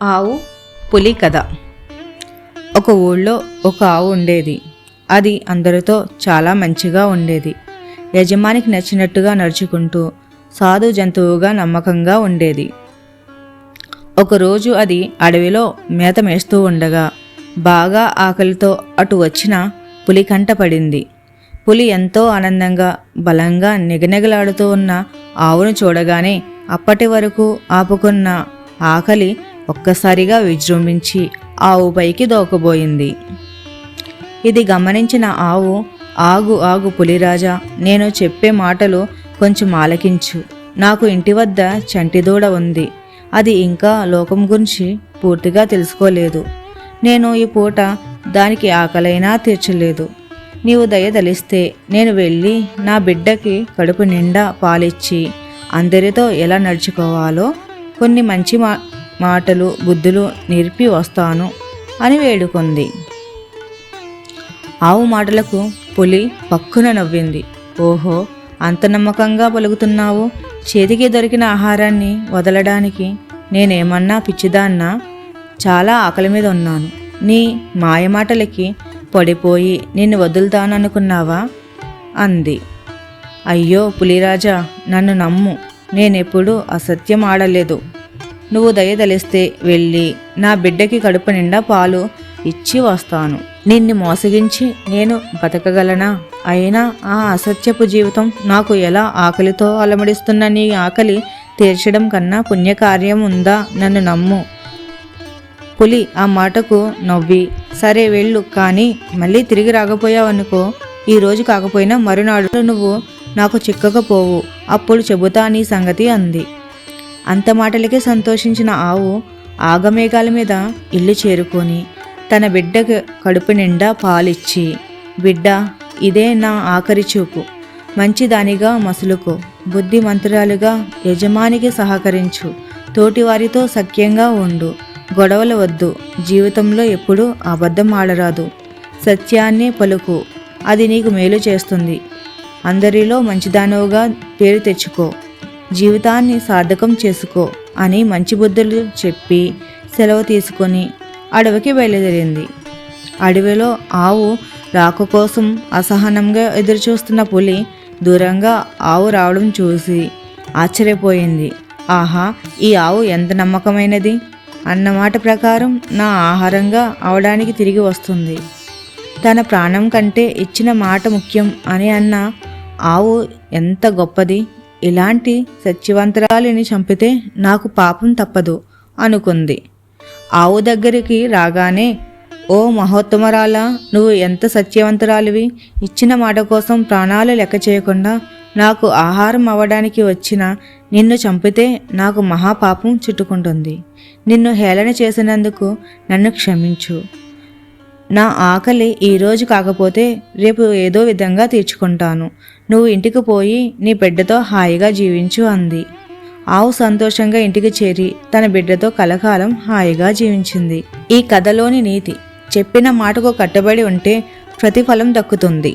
ఆవు పులి కథ. ఒక ఊళ్ళో ఒక ఆవు ఉండేది. అది అందరితో చాలా మంచిగా ఉండేది. యజమానికి నచ్చినట్టుగా నడుచుకుంటూ సాధు జంతువుగా నమ్మకంగా ఉండేది. ఒకరోజు అది అడవిలో మేత మేస్తూ ఉండగా బాగా ఆకలితో అటు వచ్చిన పులి కంట పడింది. పులి ఎంతో ఆనందంగా బలంగా నిగనిగలాడుతూ ఉన్న ఆవును చూడగానే అప్పటి వరకు ఆపుకున్న ఆకలి ఒక్కసారిగా విజృంభించి ఆవు పైకి దూకబోయింది. ఇది గమనించిన ఆవు, ఆగు ఆగు పులిరాజా, నేను చెప్పే మాటలు కొంచెం ఆలకించు. నాకు ఇంటి వద్ద చంటిదూడ ఉంది. అది ఇంకా లోకం గురించి పూర్తిగా తెలుసుకోలేదు. నేను ఈ పూట దానికి ఆకలైనా తీర్చలేదు. నీవు దయదలిస్తే నేను వెళ్ళి నా బిడ్డకి కడుపు నిండా పాలిచ్చి అందరితో ఎలా నడుచుకోవాలో కొన్ని మంచి మాటలు బుద్ధులు నేర్పి వస్తాను అని వేడుకుంది. ఆవు మాటలకు పులి పక్కున నవ్వింది. ఓహో, అంత నమ్మకంగా పలుకుతున్నావు? చేతికి దొరికిన ఆహారాన్ని వదలడానికి నేనేమన్నా పిచ్చిదాన్నా? చాలా ఆకలి మీద ఉన్నాను. నీ మాయమాటలకి పడిపోయి నిన్ను వదులుతాననుకున్నావా అంది. అయ్యో పులిరాజా, నన్ను నమ్ము. నేనెప్పుడూ అసత్యం ఆడలేదు. నువ్వు దయదలిస్తే వెళ్ళి నా బిడ్డకి కడుపు నిండా పాలు ఇచ్చి వస్తాను. నిన్ను మోసగించి నేను బతకగలనా? అయినా ఆ అసత్యపు జీవితం నాకు ఎలా? ఆకలితో అలమడిస్తున్న నీ ఆకలి తీర్చడం కన్నా పుణ్యకార్యం ఉందా? నన్ను నమ్ము. పులి ఆ మాటకు నవ్వి, సరే వెళ్ళు, కానీ మళ్ళీ తిరిగి రాకపోయావనుకో, ఈరోజు కాకపోయినా మరునాడు నువ్వు నాకు చిక్కకపోవు, అప్పుడు చెబుతా నీ సంగతి అంది. అంత మాటలకే సంతోషించిన ఆవు ఆగమేఘాల మీద ఇల్లు చేరుకొని తన బిడ్డకు కడుపు నిండా పాలిచ్చి, బిడ్డ, ఇదే నా ఆఖరి చూపు. మంచిదానిగా మసులుకో, బుద్ధిమంతురాలుగా యజమానికి సహకరించు, తోటివారితో సఖ్యంగా ఉండు, గొడవలు వద్దు, జీవితంలో ఎప్పుడూ అబద్ధం ఆడరాదు, సత్యాన్నే పలుకు, అది నీకు మేలు చేస్తుంది. అందరిలో మంచిదానువుగా పేరు తెచ్చుకో, జీవితాన్ని సార్థకం చేసుకో అని మంచి బుద్ధులు చెప్పి సెలవు తీసుకొని అడవికి బయలుదేరింది. అడవిలో ఆవు రాక కోసం అసహనంగా ఎదురుచూస్తున్న పులి దూరంగా ఆవు రావడం చూసి ఆశ్చర్యపోయింది. ఆహా, ఈ ఆవు ఎంత నమ్మకమైనది! అన్నమాట ప్రకారం నా ఆహారంగా అవడానికి తిరిగి వస్తుంది. తన ప్రాణం కంటే ఇచ్చిన మాట ముఖ్యం అని అన్న ఆవు ఎంత గొప్పది! ఇలాంటి సత్యవంతురాలిని చంపితే నాకు పాపం తప్పదు అనుకుంది. ఆవు దగ్గరికి రాగానే, ఓ మహోత్తమరాలా, నువ్వు ఎంత సత్యవంతురాలివి! ఇచ్చిన మాట కోసం ప్రాణాలు లెక్క చేయకుండా నాకు ఆహారం అవ్వడానికి వచ్చిన నిన్ను చంపితే నాకు మహాపాపం చుట్టుకుంటుంది. నిన్ను హేళన చేసినందుకు నన్ను క్షమించు. నా ఆకలి ఈరోజు కాకపోతే రేపు ఏదో విధంగా తీర్చుకుంటాను. నువ్వు ఇంటికి పోయి నీ బిడ్డతో హాయిగా జీవించు అంది. ఆవు సంతోషంగా ఇంటికి చేరి తన బిడ్డతో కలకాలం హాయిగా జీవించింది. ఈ కథలోని నీతి, చెప్పిన మాటకు కట్టుబడి ఉంటే ప్రతిఫలం దక్కుతుంది.